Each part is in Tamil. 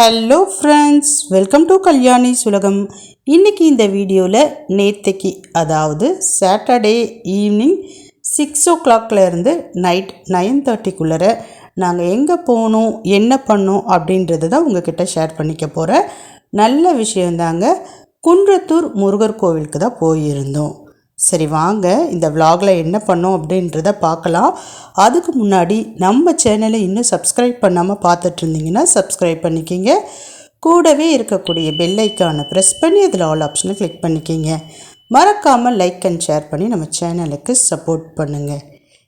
Hello friends, welcome to Kalyani சுலகம். இன்றைக்கி இந்த வீடியோவில் நேற்றுக்கு அதாவது சாட்டர்டே ஈவினிங் 6 o'clockலேருந்து நைட் 9:30 நாங்கள் எங்கே போகணும் என்ன பண்ணோம் அப்படின்றது தான் உங்ககிட்ட ஷேர் பண்ணிக்க போகிறேன். நல்ல விஷயந்தாங்க. குன்றத்தூர் முருகர் கோவிலுக்கு தான் போயிருந்தோம். சரி வாங்க இந்த விலாகில் என்ன பண்ணோம் அப்படின்றத பார்க்கலாம். அதுக்கு முன்னாடி நம்ம சேனலை இன்னும் சப்ஸ்கிரைப் பண்ணாமல் பார்த்துட்டு இருந்தீங்கன்னா சப்ஸ்கிரைப் பண்ணிக்கிங்க. கூடவே இருக்கக்கூடிய பெல் ஐக்கானை ப்ரெஸ் பண்ணி அதில் ஆல் ஆப்ஷனை கிளிக் பண்ணிக்கிங்க. மறக்காமல் லைக் அண்ட் ஷேர் பண்ணி நம்ம சேனலுக்கு சப்போர்ட் பண்ணுங்கள்.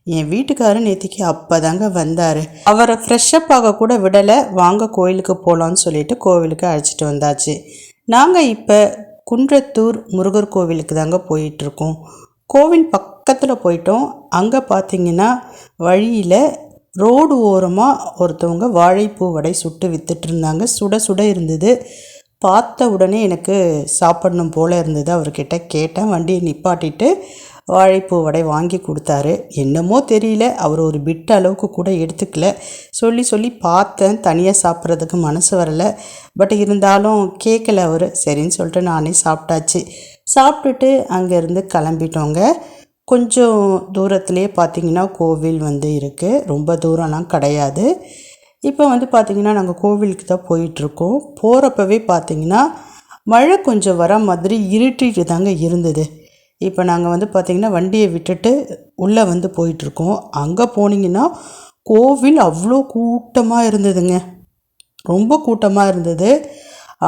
என் வீட்டுக்காரர் நேற்றுக்கு அப்போ தாங்க வந்தார். அவரை ஃப்ரெஷ்அப் ஆக கூட விடலை. வாங்க கோயிலுக்கு போகலான்னு சொல்லிட்டு கோவிலுக்கு அழைச்சிட்டு வந்தாச்சு. நாங்கள் இப்போ குன்றத்தூர் முருகர் கோவிலுக்கு தாங்க போயிட்டுருக்கோம். கோவில் பக்கத்தில் போயிட்டோம். அங்கே பார்த்திங்கன்னா வழியில் ரோடு ஓரமாக ஒருத்தவங்க வாழைப்பூ வடை சுட்டு விற்றுட்டு இருந்தாங்க. சுட சுட இருந்தது. பார்த்த உடனே எனக்கு சாப்பிடணும் போல் இருந்தது. அவர்கிட்ட கேட்டேன். வண்டியை நிப்பாட்டிட்டு வாழைப்பூ வடை வாங்கி கொடுத்தாரு. என்னமோ தெரியல, அவர் ஒரு பிட் அளவுக்கு கூட எடுத்துக்கல. சொல்லி பார்த்தேன். தனியாக சாப்பிட்றதுக்கு மனசு வரலை. பட் இருந்தாலும் கேட்கல அவர். சரின்னு சொல்லிட்டு நானே சாப்பிட்டாச்சு. சாப்பிட்டுட்டு அங்கேருந்து கிளம்பிட்டோங்க. கொஞ்சம் தூரத்துலேயே பார்த்திங்கன்னா கோவில் இருக்குது. ரொம்ப தூரம்லாம் கிடையாது. இப்போ பார்த்திங்கன்னா நாங்கள் கோவிலுக்கு தான் போயிட்டுருக்கோம். போகிறப்பவே பார்த்திங்கன்னா மழை கொஞ்சம் வர மாதிரி இருட்டிட்டு தாங்க இருந்தது. இப்போ நாங்கள் பார்த்திங்கன்னா வண்டியை விட்டுட்டு உள்ளே போயிட்டுருக்கோம். அங்கே போனீங்கன்னா கோவில் அவ்வளோ கூட்டமாக இருந்ததுங்க. ரொம்ப கூட்டமாக இருந்தது.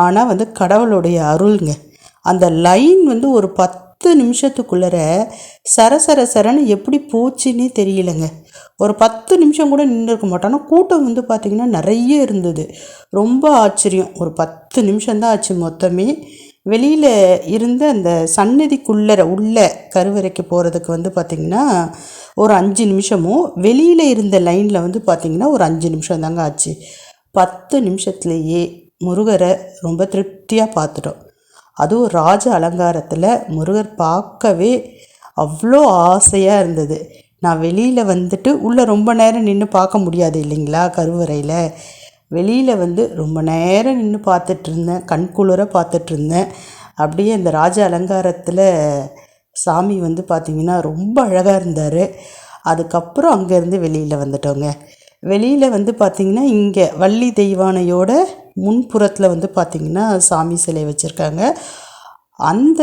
ஆனால் கடவுளுடைய அருள்ங்க. அந்த லைன் ஒரு 10 நிமிஷத்துக்குள்ளர சரன்னு எப்படி போச்சுன்னே தெரியலைங்க. ஒரு 10 நிமிஷம் கூட நின்று இருக்க மாட்டோம். ஆனால் கூட்டம் பார்த்திங்கன்னா நிறைய இருந்தது. ரொம்ப ஆச்சரியம். ஒரு 10 நிமிஷம்தான் ஆச்சு மொத்தமே. வெளியில் இருந்த அந்த சன்னதிக்குள்ளே உள்ள கருவறைக்கு போகிறதுக்கு பார்த்திங்கன்னா ஒரு 5 நிமிஷமும், வெளியில் இருந்த லைனில் பார்த்திங்கன்னா ஒரு 5 நிமிஷம் தாங்க ஆச்சு. 10 நிமிஷத்துலேயே முருகரை ரொம்ப திருப்தியாக பார்த்துட்டோம். அதுவும் ராஜ அலங்காரத்தில் முருகர் பார்க்கவே அவ்வளோ ஆசையாக இருந்தது. நான் வெளியில் உள்ளே ரொம்ப நேரம் நின்று பார்க்க முடியாது இல்லைங்களா கருவறையில். வெளியில் ரொம்ப நேரம் நின்று பார்த்துட்ருந்தேன். கண்குளிர பார்த்துட்ருந்தேன். அப்படியே அந்த ராஜ அலங்காரத்தில் சாமி பார்த்திங்கன்னா ரொம்ப அழகாக இருந்தார். அதுக்கப்புறம் அங்கேருந்து வெளியில் வந்துட்டோங்க. வெளியில் பார்த்திங்கன்னா இங்கே வள்ளி தெய்வானையோட முன்புறத்தில் பார்த்திங்கன்னா சாமி சிலை வச்சுருக்காங்க. அந்த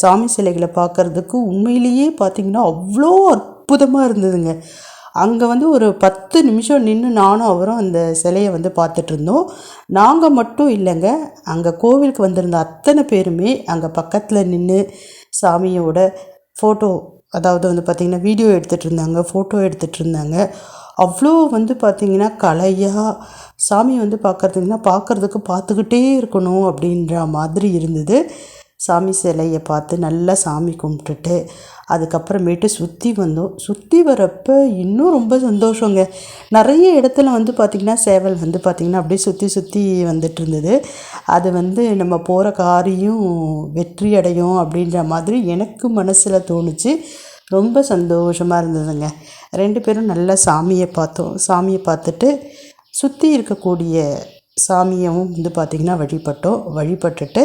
சாமி சிலைகளை பார்க்குறதுக்கு உண்மையிலேயே பார்த்திங்கன்னா அவ்வளோ அற்புதமாக இருந்ததுங்க. அங்கே ஒரு 10 நிமிஷம் நின்று நானும் அவரும் அந்த சிலையை பார்த்துட்ருந்தோம். நாங்கள் மட்டும் இல்லைங்க, அங்கே கோவிலுக்கு வந்திருந்த அத்தனை பேருமே அங்கே பக்கத்தில் நின்று சாமியோட ஃபோட்டோ, அதாவது பார்த்திங்கன்னா வீடியோ எடுத்துகிட்டு இருந்தாங்க, ஃபோட்டோ எடுத்துகிட்டு இருந்தாங்க. அவ்வளோ பார்த்திங்கன்னா கலையாக சாமி பார்க்குறதுக்கு பார்த்துக்கிட்டே இருக்கணும் அப்படின்ற மாதிரி இருந்தது. சாமி சிலையை பார்த்து நல்லா சாமி கும்பிட்டுட்டு அதுக்கப்புறமேட்டு சுற்றி வந்தோம். சுற்றி வரப்போ இன்னும் ரொம்ப சந்தோஷங்க. நிறைய இடத்துல பார்த்திங்கன்னா சேவல் பார்த்திங்கன்னா அப்படியே சுற்றி வந்துட்டு இருந்தது. அது நம்ம போகிற காரியம் வெற்றி அடையும் அப்படின்ற மாதிரி எனக்கு மனசில் தோணுச்சு. ரொம்ப சந்தோஷமாக இருந்ததுங்க. 2 பேரும் நல்லா சாமியை பார்த்தோம். சாமியை பார்த்துட்டு சுற்றி இருக்கக்கூடிய சாமியவும் பார்த்திங்கன்னா வழிபட்டுட்டு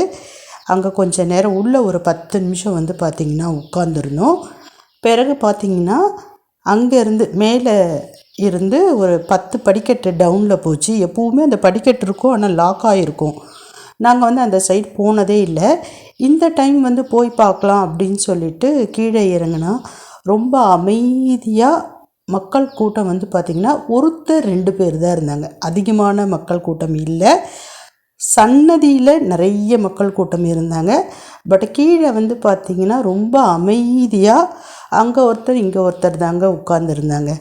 அங்கே கொஞ்சம் நேரம் உள்ளே ஒரு 10 நிமிஷம் பார்த்திங்கன்னா உட்காந்துருந்தோம். பிறகு பார்த்திங்கன்னா அங்கேருந்து மேலே இருந்து ஒரு 10 படிக்கட்டு டவுனில் போச்சு. எப்போவுமே அந்த படிக்கட்டு இருக்கும், ஆனால் லாக் ஆகிருக்கும். நாங்கள் அந்த சைடு போனதே இல்லை. இந்த டைம் போய் பார்க்கலாம் அப்படின்னு சொல்லிட்டு கீழே இறங்கினா ரொம்ப அமைதியாக மக்கள் கூட்டம் பார்த்திங்கன்னா ஒருத்தர் 2 பேர் தான் இருந்தாங்க. அதிகமான மக்கள் கூட்டம் இல்லை. சன்னதியில் நிறைய மக்கள் கூட்டம் இருந்தாங்க. பட் கீழே பார்த்திங்கன்னா ரொம்ப அமைதியாக அங்கே ஒருத்தர் இங்கே ஒருத்தர் தாங்க உட்கார்ந்துருந்தாங்க.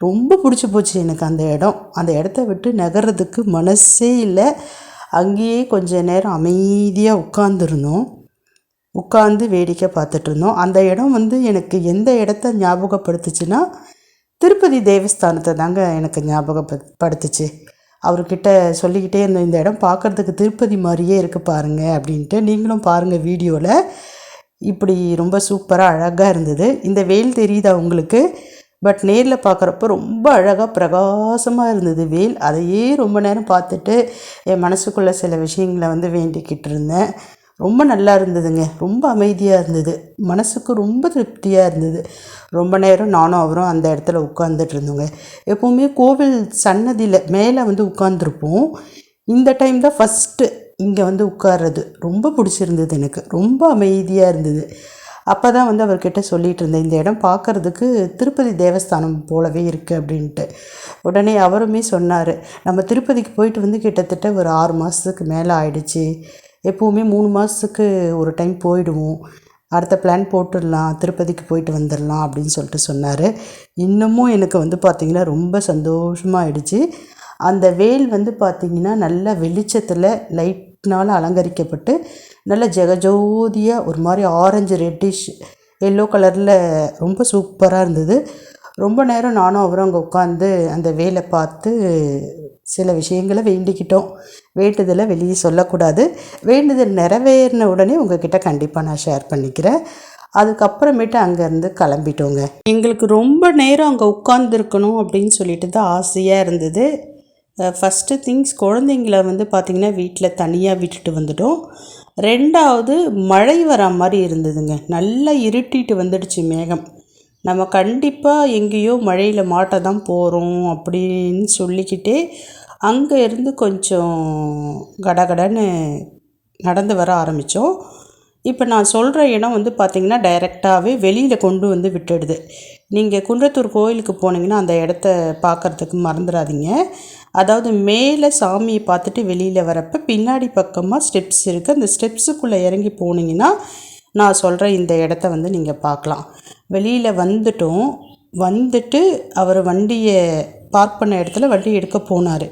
ரொம்ப பிடிச்சி போச்சு எனக்கு அந்த இடம். அந்த இடத்த விட்டு நகர்றதுக்கு மனசே இல்லை. அங்கேயே கொஞ்சம் நேரம் அமைதியாக உட்காந்து வேடிக்கை பார்த்துட்ருந்தோம். அந்த இடம் எனக்கு எந்த இடத்த ஞாபகப்படுத்துச்சுன்னா திருப்பதி தேவஸ்தானத்தை தாங்க எனக்கு ஞாபகப்படுத்துச்சு. அவர்கிட்ட சொல்லிக்கிட்டே இருந்தோம், இந்த இடம் பார்க்குறதுக்கு திருப்பதி மாதிரியே இருக்குது பாருங்கள் அப்படின்ட்டு. நீங்களும் பாருங்கள் வீடியோவில். இப்படி ரொம்ப சூப்பராக அழகாக இருந்தது. இந்த வெயில் தெரியுதா உங்களுக்கு? பட் நேரில் பார்க்குறப்ப ரொம்ப அழகாக பிரகாசமாக இருந்தது வேல். அதையே ரொம்ப நேரம் பார்த்துட்டு என் மனசுக்குள்ளே சில விஷயங்களை வந்து வேண்டிக்கிட்டு இருந்தேன். ரொம்ப நல்லா இருந்ததுங்க. ரொம்ப அமைதியாக இருந்தது, மனசுக்கு ரொம்ப திருப்தியாக இருந்தது. ரொம்ப நேரம் நானும் அவரும் அந்த இடத்துல உட்காந்துட்டு இருந்தோங்க. எப்போவுமே கோவில் சன்னதியில் மேலே வந்து உட்காந்துருப்போம். இந்த டைம் தான் ஃபஸ்ட்டு இங்கே வந்து உட்கார்றது. ரொம்ப பிடிச்சிருந்தது எனக்கு, ரொம்ப அமைதியாக இருந்தது. அப்போ தான் வந்து அவர்கிட்ட சொல்லிகிட்டு இருந்தேன், இந்த இடம் பார்க்குறதுக்கு திருப்பதி தேவஸ்தானம் போலவே இருக்குது அப்படின்ட்டு. உடனே அவருமே சொன்னார், நம்ம திருப்பதிக்கு போயிட்டு வந்து கிட்டத்தட்ட ஒரு 6 மாதத்துக்கு மேலே ஆயிடுச்சு. எப்போவுமே 3 மாதத்துக்கு ஒரு டைம் போயிடுவோம். அடுத்த பிளான் போட்டுடலாம், திருப்பதிக்கு போயிட்டு வந்துடலாம் அப்படின்னு சொல்லிட்டு சொன்னார். இன்னமும் எனக்கு வந்து பார்த்திங்கன்னா ரொம்ப சந்தோஷமாகிடுச்சு. அந்த வேல் வந்து பார்த்திங்கன்னா நல்ல வெளிச்சத்தில் லைட்னால் அலங்கரிக்கப்பட்டு நல்ல ஜெகஜோதியாக ஒரு மாதிரி ஆரஞ்சு ரெட்டிஷ் எல்லோ கலரில் ரொம்ப சூப்பராக இருந்தது. ரொம்ப நேரம் நானும் அவரும் அங்கே உட்காந்து அந்த வேலை பார்த்து சில விஷயங்களை வேண்டிக்கிட்டோம். வேண்டுதலை வெளியே சொல்லக்கூடாது. வேண்டுதல் நிறைவேறின உடனே உங்ககிட்ட கண்டிப்பாக நான் ஷேர் பண்ணிக்கிறேன். அதுக்கப்புறமேட்டு அங்கேருந்து கிளம்பிட்டோங்க. எங்களுக்கு ரொம்ப நேரம் அங்கே உட்காந்துருக்கணும் அப்படின்னு சொல்லிட்டு தான் ஆசையாக இருந்தது. ஃபஸ்ட்டு திங்ஸ் குழந்தைங்கள வந்து பார்த்திங்கன்னா வீட்டில் தனியாக விட்டுட்டு வந்துட்டோம். 2வது மழை வர மாதிரி இருந்ததுங்க. நல்லா இருட்டிட்டு வந்துடுச்சு மேகம். நம்ம கண்டிப்பாக எங்கேயோ மழையில் மாட்ட தான் போகிறோம் அப்படின்னு சொல்லிக்கிட்டே அங்கே இருந்து கொஞ்சம் கடகடன்னு நடந்து வர ஆரம்பித்தோம். இப்போ நான் சொல்கிற இடம் வந்து பார்த்திங்கன்னா டைரெக்டாகவே வெளியில் கொண்டு வந்து விட்டுடுது. நீங்கள் குன்றத்தூர் கோயிலுக்கு போனீங்கன்னா அந்த இடத்த பார்க்குறதுக்கு மறந்துடாதீங்க. அதாவது மேலே சாமியை பார்த்துட்டு வெளியில் வரப்போ பின்னாடி பக்கமாக ஸ்டெப்ஸ் இருக்குது. அந்த ஸ்டெப்ஸுக்குள்ளே இறங்கி போனீங்கன்னா நான் சொல்கிற இந்த இடத்த வந்து நீங்கள் பார்க்கலாம். வெளியில் வந்துட்டோம். வந்துட்டு அவர் வண்டியை பார்க் பண்ண இடத்துல வண்டி எடுக்க போனார்.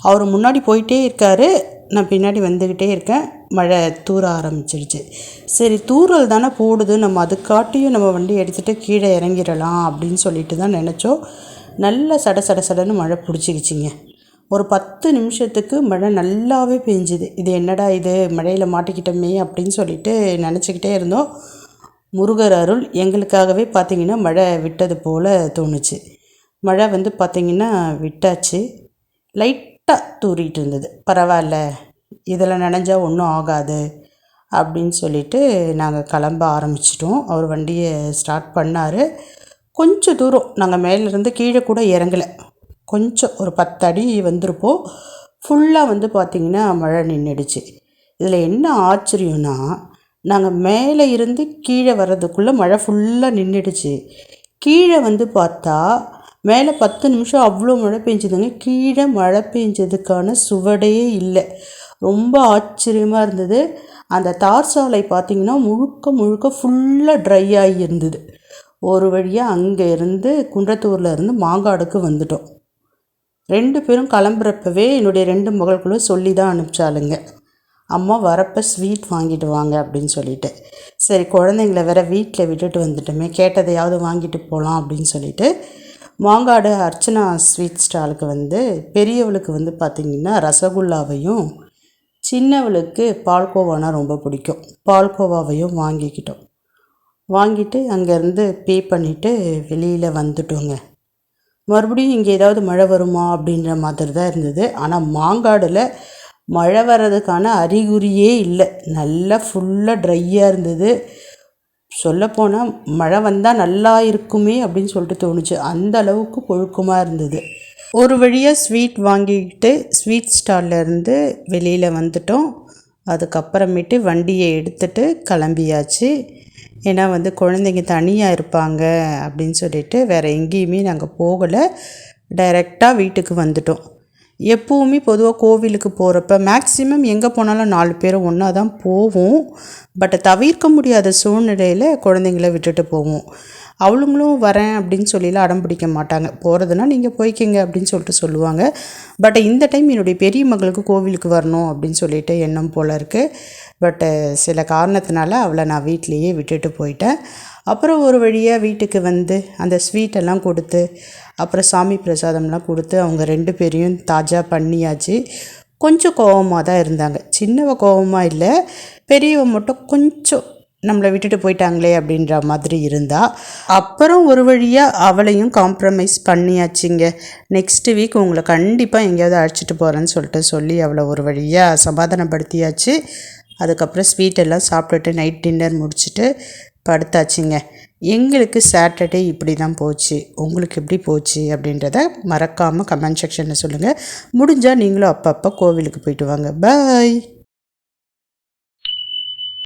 அவர் முன்னாடி போயிட்டே இருக்கார், நான் பின்னாடி வந்துக்கிட்டே இருக்கேன். மழை தூர ஆரம்பிச்சிடுச்சு. சரி, தூரல் தானே போடுது, நம்ம அதுக்காட்டியும் நம்ம வண்டி எடுத்துகிட்டு கீழே இறங்கிடலாம் அப்படின்னு சொல்லிட்டு தான் நினச்சோம். நல்ல சடன்னு மழை பிடிச்சிக்கிச்சிங்க. ஒரு 10 நிமிஷத்துக்கு மழை நல்லாவே பெஞ்சுது. இது என்னடா இது, மழையில் மாட்டிக்கிட்டோமே அப்படின்னு சொல்லிட்டு நினச்சிக்கிட்டே இருந்தோம். முருகர் அருள், எங்களுக்காகவே பார்த்திங்கன்னா மழை விட்டது போல் தோணுச்சு. மழை வந்து பார்த்திங்கன்னா விட்டாச்சு. லைட்டாக தூறிட்டு இருந்தது. பரவாயில்ல, இதில் நனைஞ்சா ஒன்றும் ஆகாது அப்படின்னு சொல்லிட்டு நாங்கள் கிளம்ப ஆரம்பிச்சிட்டோம். அவர் வண்டியை ஸ்டார்ட் பண்ணார். கொஞ்சம் தூரம் நாங்கள் மேலேருந்து கீழே கூட இறங்கலை. கொஞ்சம் ஒரு 10 அடி வந்திருப்போம். ஃபுல்லாக வந்து பார்த்திங்கன்னா மழை நின்றுடுச்சு. இதில் என்ன ஆச்சரியம்னா, நாங்கள் மேலே இருந்து கீழே வர்றதுக்குள்ளே மழை ஃபுல்லாக நின்றுடுச்சு. கீழே வந்து பார்த்தா மேலே 10 நிமிஷம் அவ்வளோ மழை பெஞ்சுதுங்க. கீழே மழை பெஞ்சதுக்கான சுவடே இல்லை. ரொம்ப ஆச்சரியமாக இருந்தது. அந்த தார் சாலை பார்த்திங்கன்னா முழுக்க ஃபுல்லாக ட்ரை ஆகி இருந்தது. ஒரு வழியாக அங்கே இருந்து குன்றத்தூரில் இருந்து மாங்காடுக்கு வந்துட்டோம். 2 பேரும் கிளம்புறப்பவே என்னுடைய 2 மகள்களும் சொல்லி தான் அனுப்பிச்சாளுங்க, அம்மா வரப்போ ஸ்வீட் வாங்கிட்டு வாங்க அப்படின்னு சொல்லிட்டு. சரி, குழந்தைங்கள வேற வீட்டில் விட்டுட்டு வந்துட்டோமே, கேட்டதையாவது வாங்கிட்டு போகலாம் அப்படின்னு சொல்லிட்டு மாங்காடு அர்ச்சனா ஸ்வீட் ஸ்டாலுக்கு வந்து பெரியவளுக்கு வந்து பார்த்திங்கன்னா ரசகுல்லாவையும், சின்னவளுக்கு பால்கோவானா ரொம்ப பிடிக்கும், பால்கோவாவையும் வாங்கிக்கிட்டோம். வாங்கிட்டு அங்கேருந்து பே பண்ணிவிட்டு வெளியில் வந்துட்டோங்க. மறுபடியும் இங்கே ஏதாவது மழை வருமா அப்படின்ற மாதிரி தான் இருந்தது. ஆனால் மாங்காடில் மழை வர்றதுக்கான அறிகுறியே இல்லை. நல்லா ஃபுல்லாக ட்ரையாக இருந்தது. சொல்லப்போனால் மழை வந்தால் நல்லா இருக்குமே அப்படின்னு சொல்லிட்டு தோணுச்சு. அந்த அளவுக்கு புழுக்கமாக இருந்தது. ஒரு வழியாக ஸ்வீட் வாங்கிக்கிட்டு ஸ்வீட் ஸ்டால்லேருந்து வெளியில் வந்துட்டோம். அதுக்கப்புறமேட்டு வண்டியை எடுத்துகிட்டு கிளம்பியாச்சு. ஏன்னா வந்து குழந்தைங்க தனியாக இருப்பாங்க அப்படின்னு சொல்லிட்டு வேறு எங்கேயுமே நாங்கள் போகலை. டைரெக்டாக வீட்டுக்கு வந்துட்டோம். எப்போவுமே பொதுவாக கோவிலுக்கு போகிறப்ப மேக்ஸிமம் எங்கே போனாலும் 4 பேரும் ஒன்றா தான் போவோம். பட் தவிர்க்க முடியாத சூழ்நிலையில் குழந்தைங்கள விட்டுட்டு போவோம். அவளுங்களும் வரேன் அப்படின்னு சொல்லிலாம் அடம் பிடிக்க மாட்டாங்க. போகிறதுனா நீங்கள் போய்க்கிங்க அப்படின்னு சொல்லிட்டு சொல்லுவாங்க. பட் இந்த டைம் என்னுடைய பெரிய மகளுக்கு கோவிலுக்கு வரணும் அப்படின்னு சொல்லிட்டு எண்ணம் போல் இருக்குது. பட்டு சில காரணத்தினால அவளை நான் வீட்டிலையே விட்டுட்டு போயிட்டேன். அப்புறம் ஒரு வழியாக வீட்டுக்கு வந்து அந்த ஸ்வீட்டெல்லாம் கொடுத்து அப்புறம் சாமி பிரசாதம்லாம் கொடுத்து அவங்க 2 பேரையும் தாஜா பண்ணியாச்சு. கொஞ்சம் கோவமாக தான் இருந்தாங்க. சின்னவ கோவமாக இல்லை, பெரியவ மட்டும் கொஞ்சம் நம்மளை விட்டுட்டு போயிட்டாங்களே அப்படின்ற மாதிரி இருந்தா. அப்புறம் ஒரு வழியாக அவளையும் காம்ப்ரமைஸ் பண்ணியாச்சுங்க. நெக்ஸ்ட் வீக் உங்களை கண்டிப்பாக எங்கேயாவது அழைச்சிட்டு போகிறேன்னு சொல்லி அவளை ஒரு வழியாக சமாதானப்படுத்தியாச்சு. அதுக்கப்புறம் ஸ்வீட் எல்லாம் சாப்பிட்டுட்டு நைட் டின்னர் முடிச்சுட்டு படுத்தாச்சுங்க. எங்களுக்கு சாட்டர்டே இப்படி தான் போச்சு. உங்களுக்கு எப்படி போச்சு அப்படின்றத மறக்காமல் கமெண்ட் செக்ஷனில் சொல்லுங்கள். முடிஞ்சால் நீங்களும் அப்பப்போ கோவிலுக்கு போயிட்டு வாங்க. பாய்.